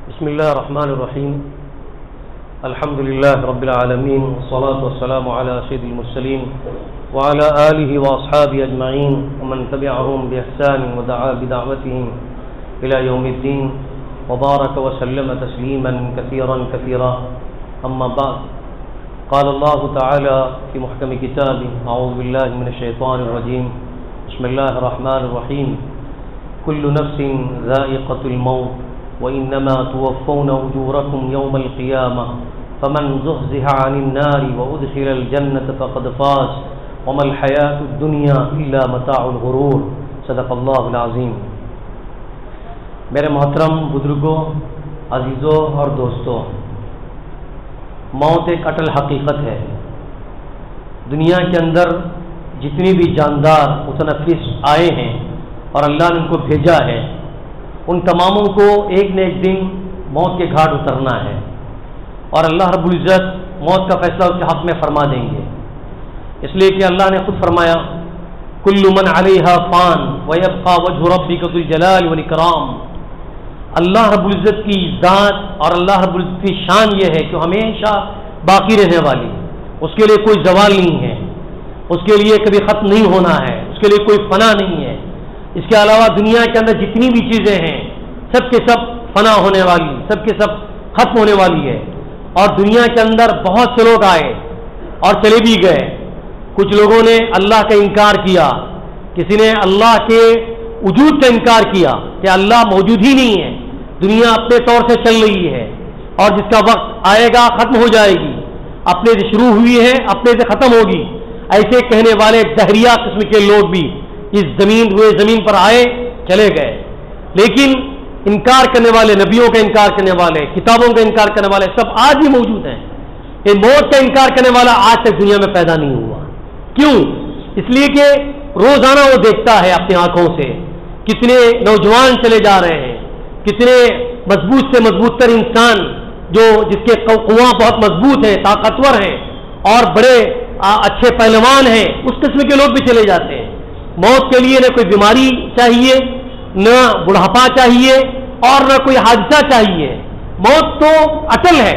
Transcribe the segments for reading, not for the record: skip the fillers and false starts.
بسم الله الرحمن الرحيم الحمد لله رب العالمين والصلاة والسلام على سيد المرسلين وعلى آله وأصحابه أجمعين ومن تبعهم بإحسان ودعا بدعوتهم إلى يوم الدين وبارك وسلم تسليما كثيرا كثيرا أما بعد قال الله تعالى في محكم كتابه أعوذ بالله من الشيطان الرجيم بسم الله الرحمن الرحيم كل نفس ذائقة الموت وإنما توفون أجوركم يوم القيامة فمن زحزح عن النار وأدخل الجنة فقد فاز وما الحياة الدنيا إلا متاع الغرور صدق اللہ العظیم۔ میرے محترم بزرگوں، عزیزوں اور دوستوں، موت ایک اٹل حقیقت ہے۔ دنیا کے اندر جتنی بھی جاندار متنفس آئے ہیں اور اللہ نے ان کو بھیجا ہے، ان تماموں کو ایک نہ ایک دن موت کے گھاٹ اترنا ہے، اور اللہ رب العزت موت کا فیصلہ اس کے حق میں فرما دیں گے، اس لیے کہ اللہ نے خود فرمایا کل من علیہا فان ویبقى وجہ ربک ذو الجلال والاکرام۔ اللہ رب العزت کی ذات اور اللہ رب العزت کی شان یہ ہے کہ ہمیشہ باقی رہنے والی، اس کے لیے کوئی زوال نہیں ہے، اس کے لیے کبھی ختم نہیں ہونا ہے، اس کے لیے کوئی فنا نہیں ہے۔ اس کے علاوہ دنیا کے اندر جتنی بھی چیزیں ہیں سب کے سب فنا ہونے والی، سب کے سب ختم ہونے والی ہے۔ اور دنیا کے اندر بہت سے لوگ آئے اور چلے بھی گئے۔ کچھ لوگوں نے اللہ کا انکار کیا، کسی نے اللہ کے وجود کا انکار کیا کہ اللہ موجود ہی نہیں ہے، دنیا اپنے طور سے چل رہی ہے اور جس کا وقت آئے گا ختم ہو جائے گی، اپنے سے شروع ہوئی ہے اپنے سے ختم ہوگی۔ ایسے کہنے والے دہریہ قسم کے لوگ بھی اس زمین پر آئے چلے گئے، لیکن انکار کرنے والے، نبیوں کا انکار کرنے والے، کتابوں کا انکار کرنے والے سب آج بھی موجود ہیں۔ یہ موت کا انکار کرنے والا آج تک دنیا میں پیدا نہیں ہوا۔ کیوں؟ اس لیے کہ روزانہ وہ دیکھتا ہے اپنی آنکھوں سے کتنے نوجوان چلے جا رہے ہیں، کتنے مضبوط سے مضبوط تر انسان جس کے قواں بہت مضبوط ہیں، طاقتور ہیں اور بڑے اچھے پہلوان ہیں، اس قسم کے لوگ بھی چلے جاتے ہیں۔ موت کے لیے نہ کوئی بیماری چاہیے، نہ بڑھاپا چاہیے اور نہ کوئی حادثہ چاہیے۔ موت تو اٹل ہے،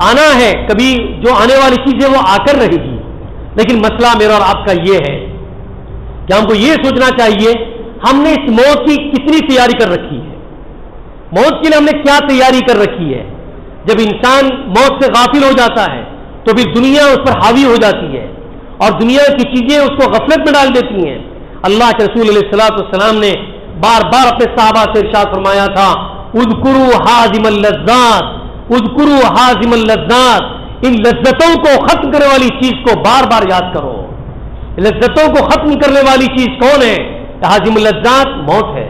آنا ہے، کبھی جو آنے والی چیز ہے وہ آ کر رہے گی۔ لیکن مسئلہ میرا اور آپ کا یہ ہے کہ ہم کو یہ سوچنا چاہیے ہم نے اس موت کی کتنی تیاری کر رکھی ہے، موت کے لیے ہم نے کیا تیاری کر رکھی ہے۔ جب انسان موت سے غافل ہو جاتا ہے تو پھر دنیا اس پر حاوی ہو جاتی ہے اور دنیا کی چیزیں اس کو غفلت میں ڈال دیتی ہیں۔ اللہ کے رسول علیہ الصلوۃ والسلام نے بار بار اپنے صحابہ سے ارشاد فرمایا تھا اذکروا حازم اللذات، اذکروا حازم اللذات، ان لذتوں کو ختم کرنے والی چیز کو بار بار یاد کرو۔ لذتوں کو ختم کرنے والی چیز کون ہے؟ حازم اللذات موت ہے۔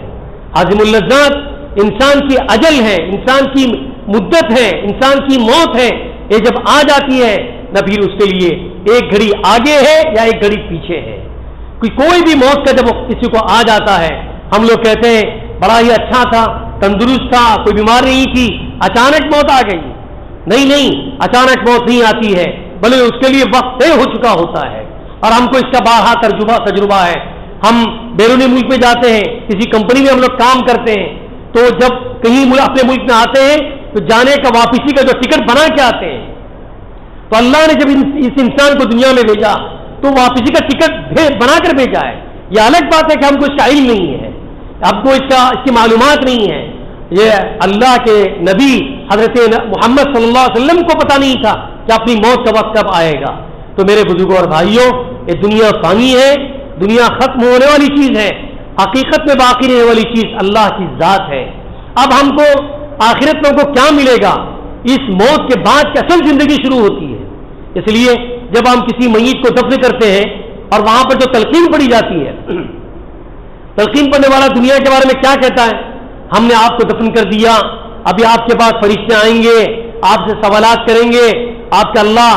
حازم اللذات انسان کی اجل ہے، انسان کی مدت ہے، انسان کی موت ہے۔ یہ جب آ جاتی ہے نہ پھر اس کے لیے ایک گھڑی آگے ہے یا ایک گھڑی پیچھے ہے۔ کوئی بھی موت کا جب کسی کو آ جاتا ہے ہم لوگ کہتے ہیں بڑا ہی اچھا تھا، تندرست تھا، کوئی بیمار نہیں تھی، اچانک موت آ گئی۔ نہیں، اچانک موت نہیں آتی ہے، بلکہ اس کے لیے وقت طے ہو چکا ہوتا ہے، اور ہم کو اس کا بارہا تجربہ ہے۔ ہم بیرونی ملک میں جاتے ہیں، کسی کمپنی میں ہم لوگ کام کرتے ہیں، تو جب کہیں اپنے ملک میں آتے ہیں تو جانے کا واپسی کا جو ٹکٹ بنا کے آتے ہیں، تو اللہ نے جب اس انسان کو دنیا میں بھیجا تو واپسی کا ٹکٹ بنا کر بھیجا ہے۔ یہ الگ بات ہے کہ ہم کو اس کا علم نہیں ہے، ہم کو اس کی معلومات نہیں ہے۔ یہ اللہ کے نبی حضرت محمد صلی اللہ علیہ وسلم کو پتہ نہیں تھا کہ اپنی موت کا وقت کب آئے گا۔ تو میرے بزرگوں اور بھائیوں، یہ دنیا فانی ہے، دنیا ختم ہونے والی چیز ہے، حقیقت میں باقی رہنے والی چیز اللہ کی ذات ہے۔ اب ہم کو آخرت میں ہم کو کیا ملے گا؟ اس موت کے بعد کی اصل زندگی شروع ہوتی ہے۔ اس لیے جب ہم کسی میت کو دفن کرتے ہیں اور وہاں پر جو تلقین پڑھی جاتی ہے، تلقین پڑھنے والا دنیا کے بارے میں کیا کہتا ہے؟ ہم نے آپ کو دفن کر دیا، ابھی آپ کے پاس فرشتے آئیں گے، آپ سے سوالات کریں گے، آپ کا اللہ،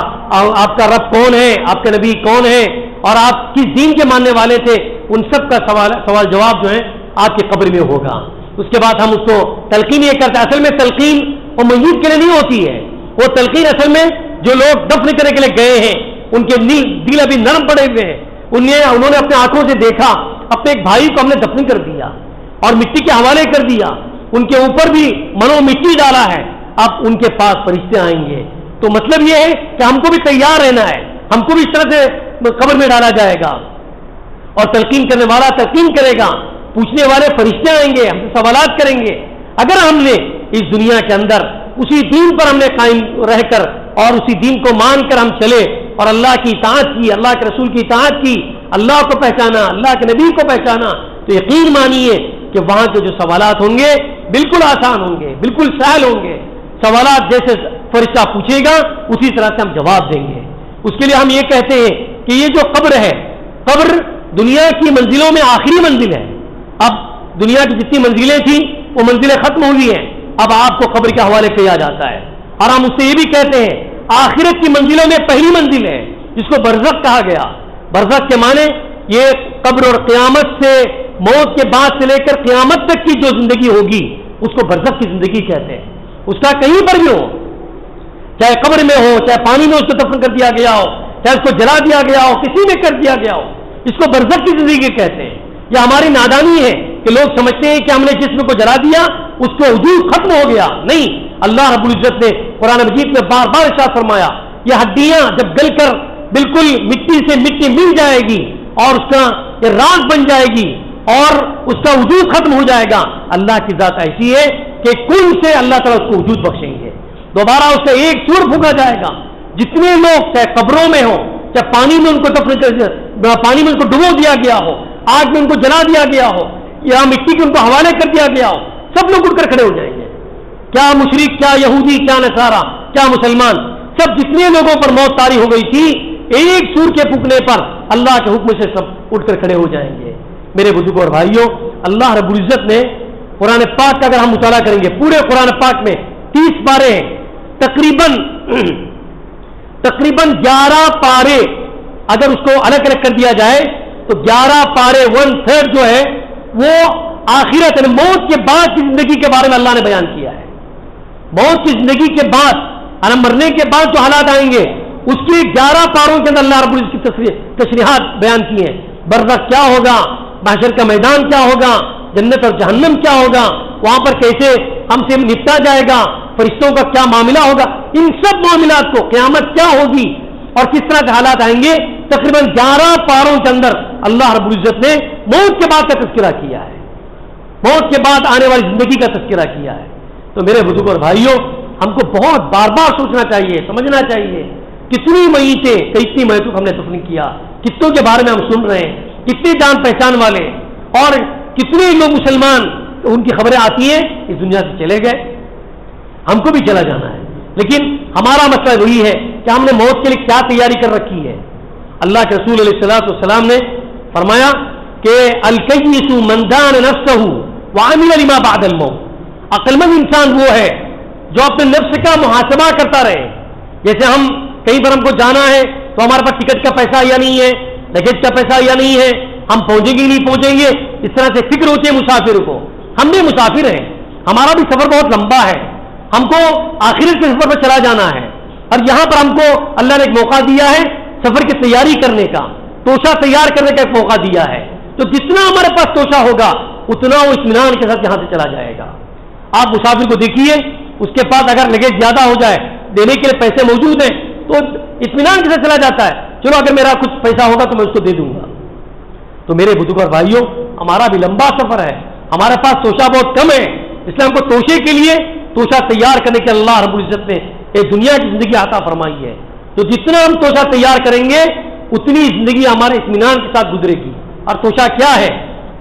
آپ کا رب کون ہے، آپ کا نبی کون ہے اور آپ کس دین کے ماننے والے تھے، ان سب کا سوال جواب جو ہے آپ کی قبر میں ہوگا۔ اس کے بعد ہم اس کو تلقین یہ کرتے ہیں۔ اصل میں تلقین وہ میت کے لیے نہیں ہوتی ہے، وہ تلقین اصل میں جو لوگ دفن کرنے کے لیے گئے ہیں ان کے دل ابھی نرم پڑے ہوئے ہیں، انہوں نے اپنے آنکھوں سے دیکھا اپنے ایک بھائی کو ہم نے دفن کر دیا اور مٹی کے حوالے کر دیا، ان کے اوپر بھی منو مٹی ڈالا ہے، اب ان کے پاس فرشتے آئیں گے. تو مطلب یہ ہے کہ ہم کو بھی تیار رہنا ہے، ہم کو بھی اس طرح سے قبر میں ڈالا جائے گا، اور تلقین کرنے والا تلقین کرے گا، پوچھنے والے فرشتے آئیں گے، ہم سے سوالات کریں گے. اگر ہم نے اس دنیا کے اندر اسی دین پر ہم نے قائم رہ کر اور اسی دین کو مان کر ہم چلے اور اللہ کی اطاعت کی، اللہ کے رسول کی اطاعت کی، اللہ کو پہچانا، اللہ کے نبی کو پہچانا، تو یقین مانیے کہ وہاں کے جو سوالات ہوں گے بالکل آسان ہوں گے، بالکل سہل ہوں گے. سوالات جیسے فرشتہ پوچھے گا اسی طرح سے ہم جواب دیں گے. اس کے لیے ہم یہ کہتے ہیں کہ یہ جو قبر ہے، قبر دنیا کی منزلوں میں آخری منزل ہے. اب دنیا کی جتنی منزلیں تھیں وہ منزلیں ختم ہوئی ہیں، اب آپ کو قبر کے حوالے کیا جاتا ہے. اور ہم اس سے یہ بھی کہتے ہیں آخرت کی منزلوں میں پہلی منزل ہے جس کو برزخ کہا گیا. برزخ کے معنی یہ قبر اور قیامت سے، موت کے بعد سے لے کر قیامت تک کی جو زندگی ہوگی اس کو برزخ کی زندگی کہتے ہیں. اس کا کہیں پر بھی ہو، چاہے قبر میں ہو، چاہے پانی میں اس کو دفن کر دیا گیا ہو، چاہے اس کو جلا دیا گیا ہو، کسی میں کر دیا گیا ہو، اس کو برزخ کی زندگی کہتے ہیں. یہ ہماری نادانی ہے کہ لوگ سمجھتے ہیں کہ ہم نے جسم کو جلا دیا اس کا وجود ختم ہو گیا. نہیں، اللہ رب العزت نے قرآن مجید میں بار بار ارشاد فرمایا یہ ہڈیاں جب گل کر بالکل مٹی سے مٹی مل جائے گی اور اس کا یہ راگ بن جائے گی اور اس کا وجود ختم ہو جائے گا. اللہ کی ذات ایسی ہے کہ کل سے اللہ تعالیٰ اس کو وجود بخشیں گے. دوبارہ اس سے ایک سور پھونکا جائے گا. جتنے لوگ چاہے قبروں میں ہوں، چاہے پانی میں ان کو پانی میں ان کو ڈبو دیا گیا ہو، آگ میں ان کو جلا دیا گیا ہو یا مٹی کے ان کو حوالے کر دیا گیا ہو، سب لوگ اٹھ کر کھڑے ہو جائیں گے. کیا مشرک، کیا یہودی، کیا نصارہ، کیا مسلمان، سب جتنے لوگوں پر موت طاری ہو گئی تھی ایک سور کے پھونکنے پر اللہ کے حکم سے سب اٹھ کر کھڑے ہو جائیں گے. میرے بزرگوں اور بھائیوں، اللہ رب العزت نے قرآن پاک کا اگر ہم مطالعہ کریں گے، پورے قرآن پاک میں 30 پارے ہیں، تقریباً 11 پارے اگر اس کو الگ الگ کر دیا جائے تو 11 پارے 1/3 جو ہے وہ آخرت یعنی موت کے بعد کی زندگی کے بارے میں اللہ نے بیان کیا ہے. موت کی زندگی کے بعد مرنے کے بعد جو حالات آئیں گے اس کے 11 پاروں کے اندر اللہ رب العزت کی تشریحات بیان کی ہیں. برزخ کیا ہوگا، محشر کا میدان کیا ہوگا، جنت اور جہنم کیا ہوگا، وہاں پر کیسے ہم سے نپٹا جائے گا، فرشتوں کا کیا معاملہ ہوگا، ان سب معاملات کو، قیامت کیا ہوگی اور کس طرح کے حالات آئیں گے. تقریباً 11 پاروں کے اندر اللہ رب العزت نے موت کے بعد کا تذکرہ کیا ہے، موت کے بعد آنے والی زندگی کا تذکرہ کیا ہے. تو میرے بزرگوں اور بھائیوں، ہم کو بہت بار بار سوچنا چاہیے، سمجھنا چاہیے کتنی میتیں، کتنی میتوں کو ہم نے دفن کیا، کتنوں کے بارے میں ہم سن رہے ہیں، کتنے جان پہچان والے اور کتنے لوگ مسلمان ان کی خبریں آتی ہیں اس دنیا سے چلے گئے. ہم کو بھی چلا جانا ہے، لیکن ہمارا مسئلہ وہی ہے کہ ہم نے موت کے لیے کیا تیاری کر رکھی ہے. اللہ کے رسول علیہ الصلوۃ والسلام نے فرمایا کہ الکیس من دان نفسہ وعمل لما بعد الموت. عقل مند انسان وہ ہے جو اپنے نفس کا محاسبہ کرتا رہے. جیسے ہم کہیں پر ہم کو جانا ہے تو ہمارے پاس ٹکٹ کا پیسہ یا نہیں ہے، لگیج کا پیسہ یا نہیں ہے، ہم پہنچیں گے نہیں پہنچیں گے، اس طرح سے فکر ہوتی ہے مسافر کو. ہم بھی مسافر ہیں، ہمارا بھی سفر بہت لمبا ہے، ہم کو آخرت کے سفر پر چلا جانا ہے اور یہاں پر ہم کو اللہ نے ایک موقع دیا ہے سفر کی تیاری کرنے کا، توشہ تیار کرنے کا ایک موقع دیا ہے. تو جتنا ہمارے پاس توشہ ہوگا اتنا وہ اطمینان کے ساتھ یہاں سے چلا جائے گا. آپ مسافر کو دیکھیے، اس کے پاس اگر لگیج زیادہ ہو جائے، دینے کے لیے پیسے موجود ہیں تو اطمینان کے ساتھ چلا جاتا ہے، چلو اگر میرا کچھ پیسہ ہوگا تو میں اس کو دے دوں گا. تو میرے بزرگ اور بھائیوں، ہمارا بھی لمبا سفر ہے، ہمارے پاس توشہ بہت کم ہے، اس لیے ہم کو توشے کے لیے توشہ تیار کرنے کے اللہ رب العزت نے ایک دنیا کی زندگی عطا فرمائی ہے. تو جتنا ہم توشہ تیار کریں گے اتنی زندگی ہمارے اطمینان کے ساتھ گزرے گی. اور توشہ کیا ہے؟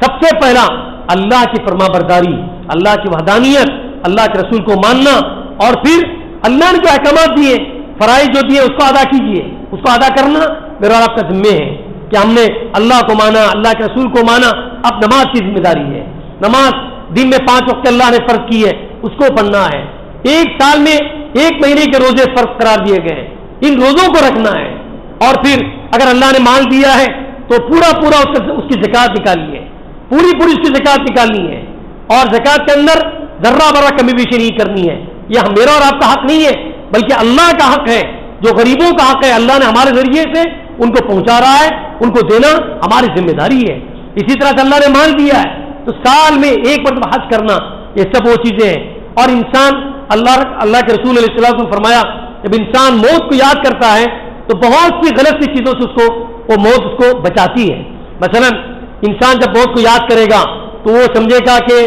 سب سے پہلا اللہ کی فرما برداری، اللہ کی وحدانیت، اللہ کے رسول کو ماننا، اور پھر اللہ نے جو احکامات دیے، فرائض جو دیے اس کو ادا کیجیے. اس کو ادا کرنا میرا اور آپ کا ذمہ ہے کہ ہم نے اللہ کو مانا، اللہ کے رسول کو مانا. اب نماز کی ذمہ داری ہے. نماز دن میں 5 وقت اللہ نے فرض کی ہے، اس کو پڑھنا ہے. 1 سال میں 1 مہینے کے روزے فرض قرار دیے گئے ہیں، ان روزوں کو رکھنا ہے. اور پھر اگر اللہ نے مال دیا ہے تو پورا اس کی زکات نکالنی ہے، پوری اس کی زکات نکالنی ہے. اور زکات کے اندر ذرہ برہ کمی بیشی نہیں کرنی ہے. یہ میرا اور آپ کا حق نہیں ہے بلکہ اللہ کا حق ہے، جو غریبوں کا حق ہے. اللہ نے ہمارے ذریعے سے ان کو پہنچا رہا ہے، ان کو دینا ہماری ذمہ داری ہے. اسی طرح سے اللہ نے مال دیا ہے تو سال میں 1 مرتبہ حج کرنا یہ سب وہ چیزیں ہیں. اور انسان اللہ کے رسول علیہ السلام نے فرمایا جب انسان موت کو یاد کرتا ہے تو بہت سی غلط سی چیزوں سے وہ موت اس کو بچاتی ہے. مثلا انسان جب موت کو یاد کرے گا تو وہ سمجھے گا کہ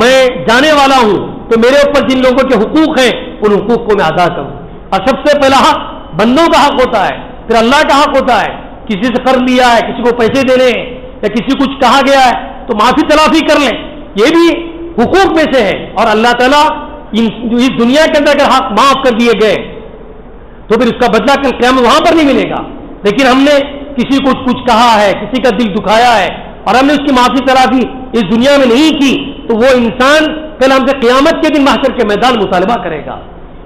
میں جانے والا ہوں تو میرے اوپر جن لوگوں کے حقوق ہیں ان حقوق کو میں ادا کروں. اور سب سے پہلا حق بندوں کا حق ہوتا ہے, پھر اللہ کا حق ہوتا ہے. کسی سے قرض لیا ہے, کسی کو پیسے دینے ہیں یا کسی کچھ کہا گیا ہے تو معافی تلافی کر لیں, یہ بھی حقوق میں سے ہے. اور اللہ تعالیٰ اس دنیا کے اندر اگر حق معاف کر دیے گئے تو پھر اس کا بدلہ کل قیامت وہاں پر نہیں ملے گا. لیکن ہم نے کسی کو کچھ کہا ہے, کسی کا دل دکھایا ہے اور ہم نے اس کی معافی تلافی اس دنیا میں نہیں کی تو وہ انسان پہلے ہم سے قیامت کے دن محشر کے میدان مطالبہ کرے گا.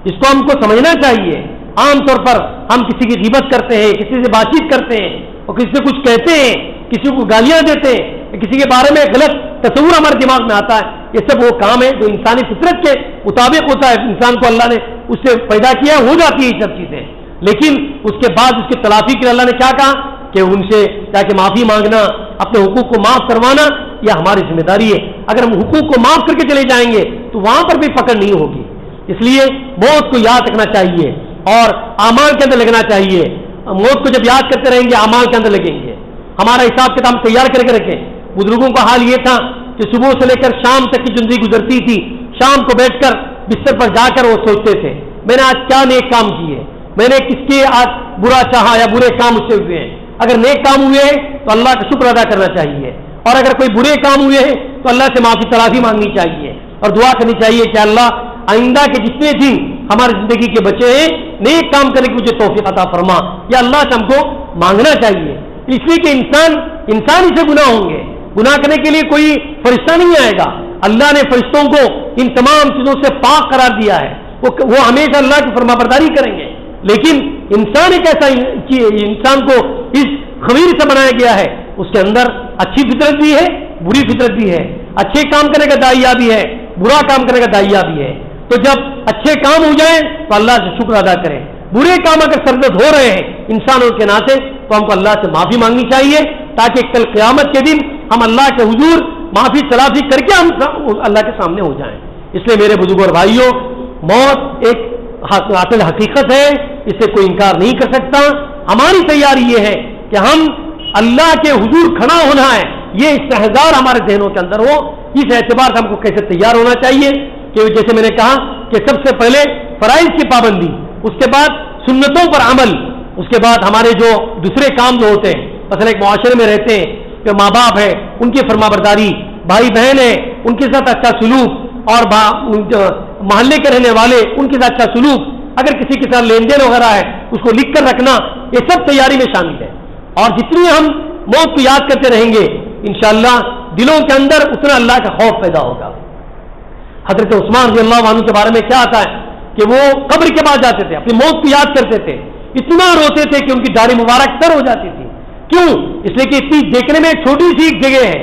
اس کو ہم کو سمجھنا چاہیے. عام طور پر ہم کسی کی غیبت کرتے ہیں, کسی سے بات چیت کرتے ہیں اور کسی سے کچھ کہتے ہیں, کسی کو گالیاں دیتے ہیں, کسی کے بارے میں غلط تصور ہمارے دماغ میں آتا ہے. یہ سب وہ کام ہے جو انسانی فطرت کے مطابق ہوتا ہے. انسان کو اللہ نے اس سے پیدا کیا, ہو جاتی ہے یہ سب چیزیں. لیکن اس کے بعد اس کی تلافی کے لیے اللہ نے کیا کہا کہ ان سے کیا کہ معافی مانگنا, اپنے حقوق کو معاف کروانا یہ ہماری ذمہ داری ہے. اگر ہم حقوق کو معاف کر کے چلے جائیں گے تو وہاں پر بھی پکڑ نہیں ہوگی. اس لیے موت کو یاد رکھنا چاہیے اور اعمال کے اندر لگنا چاہیے. موت کو جب یاد کرتے رہیں گے اعمال کے اندر لگیں گے. ہمارا حساب کتاب تیار کر کے رکھیں. بزرگوں کا حال یہ تھا کہ صبح سے لے کر شام تک کی زندگی گزرتی تھی. شام کو بیٹھ کر بستر پر جا کر وہ سوچتے تھے میں نے آج کیا نیک کام کیے, میں نے کس کے آج برا چاہا یا برے کام اس سے ہوئے ہیں. اگر نیک کام ہوئے ہیں تو اللہ کا شکر ادا کرنا چاہیے, اور اگر کوئی برے کام ہوئے ہیں تو اللہ سے معافی تلافی مانگنی چاہیے اور دعا کرنی چاہیے کہ اللہ آئندہ کے جتنے دن ہماری زندگی کے بچے ہیں نیک کام کرنے کی مجھے توفیق عطا فرما. یا اللہ سے ہم کو مانگنا چاہیے. اس لیے کہ انسان ہی سے گناہ ہوں گے. گناہ کرنے کے لیے کوئی فرشتہ نہیں آئے گا. اللہ نے فرشتوں کو ان تمام چیزوں سے پاک قرار دیا ہے. وہ ہمیشہ اللہ کی فرما برداری کریں گے. لیکن انسان ایک ایسا انسان کو اس خمیر سے بنایا گیا ہے, اس کے اندر اچھی فطرت بھی ہے, بری فطرت بھی ہے. اچھے کام کرنے کا دائیا بھی ہے, برا کام کرنے کا دائیا بھی ہے. تو جب اچھے کام ہو جائیں تو اللہ سے شکر ادا کریں. برے کام اگر سرزد ہو رہے ہیں انسانوں کے ناطے تو ہم کو اللہ سے معافی مانگنی چاہیے تاکہ کل قیامت کے دن ہم اللہ کے حضور معافی تلافی کر کے ہم اللہ کے سامنے ہو جائیں. اس لیے میرے بزرگوں اور بھائیوں, موت ایک اصل حقیقت ہے, اس سے کوئی انکار نہیں کر سکتا. ہماری تیاری یہ ہے کہ ہم اللہ کے حضور کھڑا ہونا ہے, یہ استحضار ہمارے ذہنوں کے اندر ہو. اس اعتبار سے ہم کو کیسے تیار ہونا چاہیے کہ جیسے میں نے کہا کہ سب سے پہلے فرائض کی پابندی, اس کے بعد سنتوں پر عمل, اس کے بعد ہمارے جو دوسرے کام جو ہوتے ہیں, مثلا ایک معاشرے میں رہتے ہیں کہ ماں باپ ہے ان کی فرما برداری, بھائی بہن ہے ان کے ساتھ اچھا سلوک, اور محلے کے رہنے والے ان کے ساتھ اچھا سلوک, اگر کسی کے ساتھ لین دین وغیرہ ہے اس کو لکھ کر رکھنا, یہ سب تیاری میں شامل ہے. اور جتنی ہم موت کو یاد کرتے رہیں گے انشاءاللہ دلوں کے اندر اتنا اللہ کا خوف پیدا ہوگا. حضرت عثمان رضی اللہ عنہ کے بارے میں کیا آتا ہے کہ وہ قبر کے بعد جاتے تھے, اپنی موت کو یاد کرتے تھے, اتنا روتے تھے کہ ان کی داڑھی مبارک تر ہو جاتی تھی. کیوں؟ اس لیے کہ اتنی دیکھنے میں چھوٹی سی ایک جگہ ہے,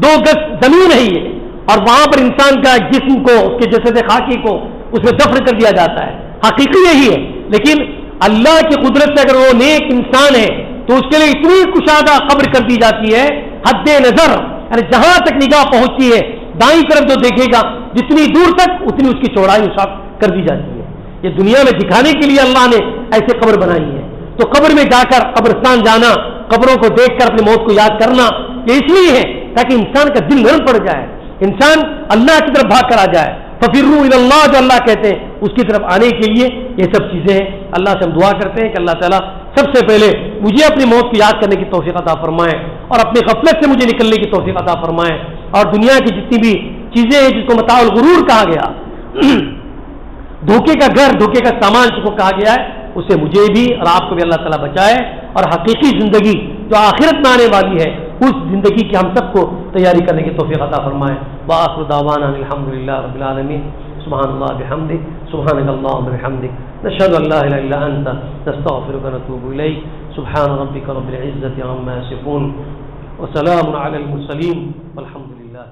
2 گز زمین ہے یہ, اور وہاں پر انسان کا جسم کو, اس کے جسد خاکی کو اس میں دفن کر دیا جاتا ہے. حقیقی یہی ہے. لیکن اللہ کی قدرت سے اگر وہ نیک انسان ہے تو اس کے لیے اتنی کشادہ قبر کر دی جاتی ہے, حد نظر, یعنی جہاں تک نگاہ پہنچتی ہے دائیں طرف جو دیکھے گا جتنی دور تک اتنی اس کی چوڑائی کر دی جاتی ہے. یہ دنیا میں دکھانے کے لیے اللہ نے ایسے قبر بنائی ہے. تو قبر میں جا کر قبرستان جانا, قبروں کو دیکھ کر اپنی موت کو یاد کرنا, یہ اس لیے ہے تاکہ انسان کا دل نرم پڑ جائے, انسان اللہ کی طرف بھاگ کر آ جائے. ففروا الی اللہ جو اللہ کہتے ہیں اس کی طرف آنے کے لیے یہ سب چیزیں ہیں. اللہ سے ہم دعا کرتے ہیں کہ اللہ تعالیٰ سب سے پہلے مجھے اپنی موت کو یاد کرنے کی توفیق عطا فرمائے اور اپنی غفلت سے مجھے نکلنے کی توفیق عطا فرمائے, اور دنیا کی جتنی بھی چیزیں ہیں جس کو متاع الغرور کہا گیا, دھوکے کا گھر, دھوکے کا سامان جس کو کہا گیا ہے, اسے مجھے بھی اور آپ کو بھی اللہ تعالیٰ بچائے, اور حقیقی زندگی جو آخرت میں آنے والی ہے اس زندگی کی ہم سب کو تیاری کرنے کی توفیق عطا فرمائے. وآخر دعوانا الحمدللہ رب العالمین. سبحان اللہ بحمدک, سبحانک اللہم بحمدک, نشہد ان لا الہ الا انت, نستغفرک ونتوب الیک. سبحان ربک رب العزة عما یصفون, وسلام علی المرسلین, والحمد للہ.